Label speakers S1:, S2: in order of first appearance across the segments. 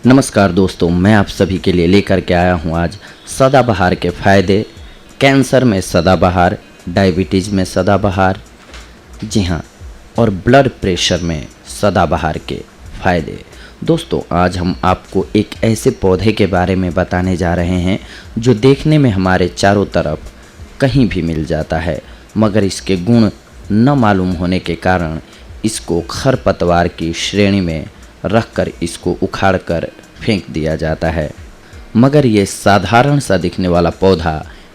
S1: नमस्कार दोस्तों, मैं आप सभी के लिए लेकर के आया हूं आज सदाबहार के फ़ायदे। कैंसर में सदाबहार, डायबिटीज़ में सदाबहार, जी हाँ, और ब्लड प्रेशर में सदाबहार के फ़ायदे। दोस्तों, आज हम आपको एक ऐसे पौधे के बारे में बताने जा रहे हैं जो देखने में हमारे चारों तरफ कहीं भी मिल जाता है, मगर इसके गुण न मालूम होने के कारण इसको खरपतवार की श्रेणी में रखकर इसको उखाड़कर फेंक दिया जाता है। मगर ये साधारण सा दिखने वाला पौधा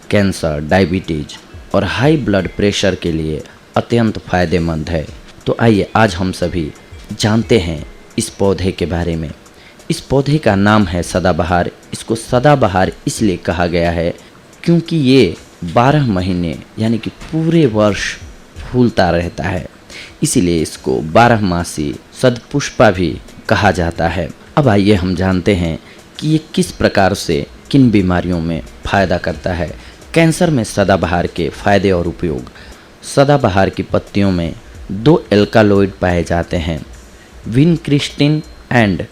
S1: कैंसर, डायबिटीज और हाई ब्लड प्रेशर के लिए अत्यंत फायदेमंद है। तो आइए आज हम सभी जानते हैं इस पौधे के बारे में। इस पौधे का नाम है सदाबहार। इसको सदाबहार इसलिए कहा गया है क्योंकि ये 12 महीने यानी कि पूरे वर्ष फूलता रहता है, इसीलिए इसको 12मासी सदपुष्पा भी कहा जाता है। अब आइए हम जानते हैं कि ये किस प्रकार से किन बीमारियों में फ़ायदा करता है। कैंसर में सदाबहार के फ़ायदे और उपयोग। सदाबहार की पत्तियों में 2 एल्कालॉइड पाए जाते हैं, विनक्रिस्टिन एंड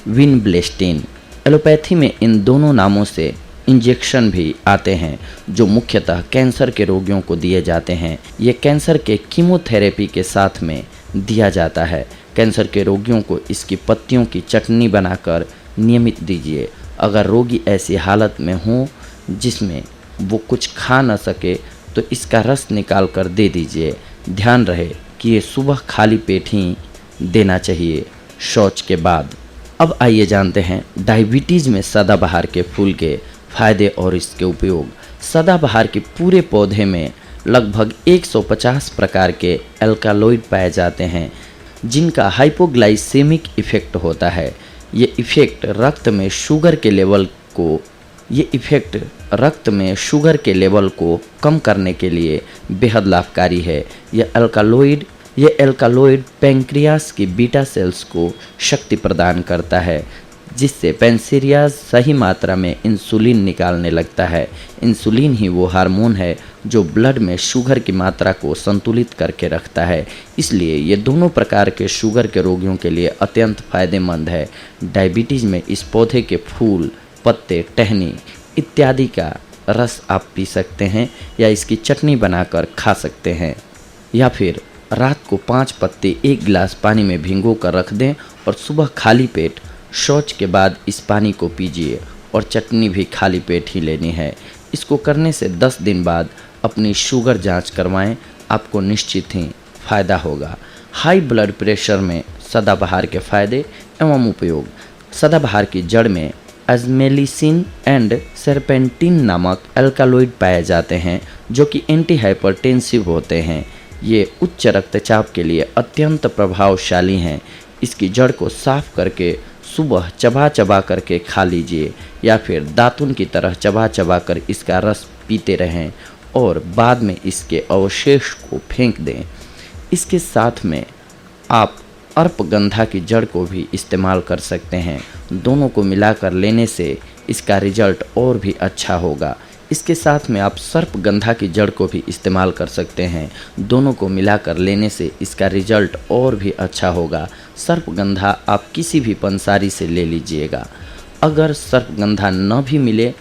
S1: विनब्लेस्टिन। एलोपैथी में इन दोनों नामों से इंजेक्शन भी आते हैं जो मुख्यतः कैंसर के रोगियों को दिए जाते हैं। ये कैंसर के कीमोथेरेपी के साथ में दिया जाता है। कैंसर के रोगियों को इसकी पत्तियों की चटनी बनाकर नियमित दीजिए। अगर रोगी ऐसी हालत में हो जिसमें वो कुछ खा न सके तो इसका रस निकाल कर दे दीजिए। ध्यान रहे कि ये सुबह खाली पेट ही देना चाहिए, शौच के बाद। अब आइए जानते हैं डायबिटीज़ में सदाबहार के फूल के फ़ायदे और इसके उपयोग। सदाबहार के पूरे पौधे में लगभग 150 प्रकार के एल्कालॉइड पाए जाते हैं जिनका हाइपोग्लाइसेमिक इफ़ेक्ट होता है। ये इफ़ेक्ट रक्त में शुगर के लेवल को कम करने के लिए बेहद लाभकारी है। ये एल्कालॉइड पैंक्रियास की बीटा सेल्स को शक्ति प्रदान करता है जिससे पैंक्रियास सही मात्रा में इंसुलिन निकालने लगता है। इंसुलिन ही वो हार्मोन है जो ब्लड में शुगर की मात्रा को संतुलित करके रखता है, इसलिए ये दोनों प्रकार के शुगर के रोगियों के लिए अत्यंत फायदेमंद है। डायबिटीज़ में इस पौधे के फूल, पत्ते, टहनी इत्यादि का रस आप पी सकते हैं या इसकी चटनी बनाकर खा सकते हैं, या फिर रात को 5 पत्ते 1 गिलास पानी में भिगो कर रख दें और सुबह खाली पेट शौच के बाद इस पानी को पीजिए और चटनी भी खाली पेट ही लेनी है। इसको करने से 10 दिन बाद अपनी शुगर जांच करवाएं, आपको निश्चित ही फ़ायदा होगा। हाई ब्लड प्रेशर में सदाबहार के फ़ायदे एवं उपयोग। सदाबहार की जड़ में अजमेलिसिन एंड सेरपेंटिन नामक एल्कालॉइड पाए जाते हैं जो कि एंटी हाइपरटेंसिव होते हैं। ये उच्च रक्तचाप के लिए अत्यंत प्रभावशाली हैं। इसकी जड़ को साफ करके सुबह चबा चबा करके खा लीजिए या फिर दातुन की तरह चबा चबा कर इसका रस पीते रहें और बाद में इसके अवशेष को फेंक दें। इसके साथ में आप अर्पगंधा की जड़ को भी इस्तेमाल कर सकते हैं। दोनों को मिलाकर लेने से इसका रिजल्ट और भी अच्छा होगा। इसके साथ में आप सर्पगंधा की जड़ को भी इस्तेमाल कर सकते हैं। दोनों को मिलाकर लेने से इसका रिजल्ट और भी अच्छा होगा। सर्पगंधा आप किसी भी पंसारी से ले लीजिएगा। अगर सर्पगंधा न भी मिले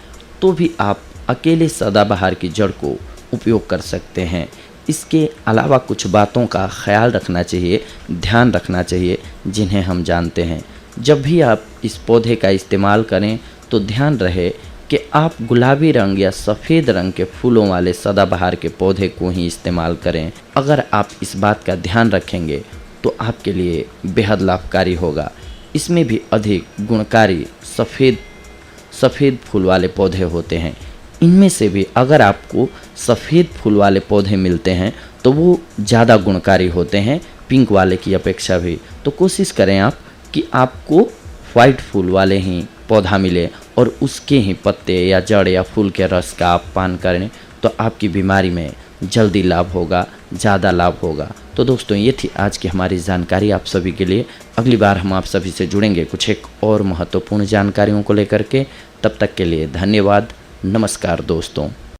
S1: तो भी आप अकेले सदाबहार की जड़ को उपयोग कर सकते हैं। इसके अलावा कुछ बातों का ख्याल रखना चाहिए, ध्यान रखना चाहिए, जिन्हें हम जानते हैं। जब भी आप इस पौधे का इस्तेमाल करें तो ध्यान रहे कि आप गुलाबी रंग या सफ़ेद रंग के फूलों वाले सदाबहार के पौधे को ही इस्तेमाल करें। अगर आप इस बात का ध्यान रखेंगे तो आपके लिए बेहद लाभकारी होगा। इसमें भी अधिक गुणकारी सफ़ेद फूल वाले पौधे होते हैं। इनमें से भी अगर आपको सफ़ेद फूल वाले पौधे मिलते हैं तो वो ज़्यादा गुणकारी होते हैं पिंक वाले की अपेक्षा भी। तो कोशिश करें आप कि आपको वाइट फूल वाले ही पौधा मिले और उसके ही पत्ते या जड़ या फूल के रस का आप पान करें तो आपकी बीमारी में जल्दी लाभ होगा, ज़्यादा लाभ होगा। तो दोस्तों, ये थी आज की हमारी जानकारी आप सभी के लिए। अगली बार हम आप सभी से जुड़ेंगे कुछ एक और महत्वपूर्ण जानकारियों को लेकर के। तब तक के लिए धन्यवाद। नमस्कार दोस्तों।